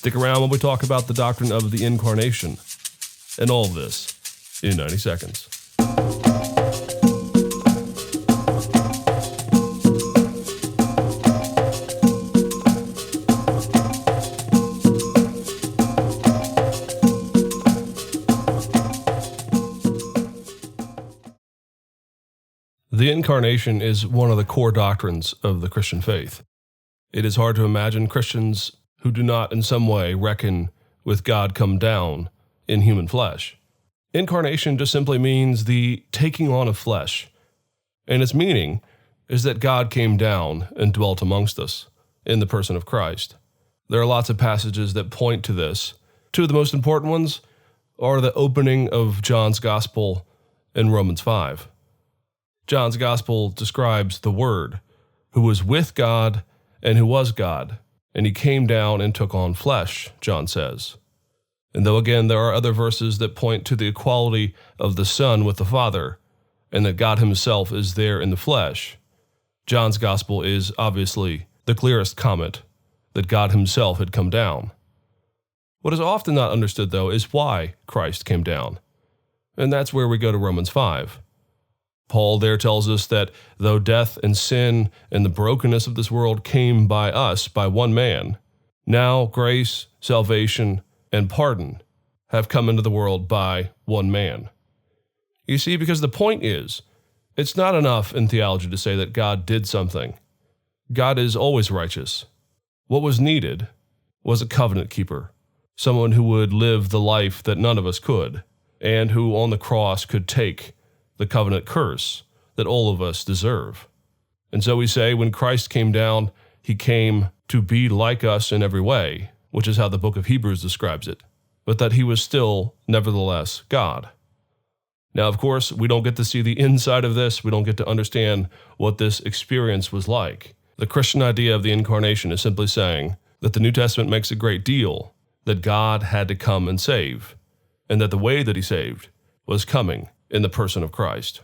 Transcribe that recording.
Stick around when we talk about the doctrine of the Incarnation and all of this in 90 seconds. The Incarnation is one of the core doctrines of the Christian faith. It is hard to imagine Christians who do not in some way reckon with God come down in human flesh. Incarnation just simply means the taking on of flesh, and its meaning is that God came down and dwelt amongst us in the person of Christ. There are lots of passages that point to this. Two of the most important ones are the opening of John's Gospel and Romans 5. John's Gospel describes the Word, who was with God and who was God, and he came down and took on flesh, John says. And though again there are other verses that point to the equality of the Son with the Father, and that God himself is there in the flesh, John's Gospel is obviously the clearest comment that God himself had come down. What is often not understood, though, is why Christ came down. And that's where we go to Romans 5. Paul there tells us that though death and sin and the brokenness of this world came by us, by one man, now grace, salvation, and pardon have come into the world by one man. You see, because the point is, it's not enough in theology to say that God did something. God is always righteous. What was needed was a covenant keeper, someone who would live the life that none of us could, and who on the cross could take the covenant curse that all of us deserve. And so we say when Christ came down, he came to be like us in every way, which is how the book of Hebrews describes it, but that he was still, nevertheless, God. Now, of course, we don't get to see the inside of this. We don't get to understand what this experience was like. The Christian idea of the Incarnation is simply saying that the New Testament makes a great deal that God had to come and save, and that the way that he saved was coming in the person of Christ.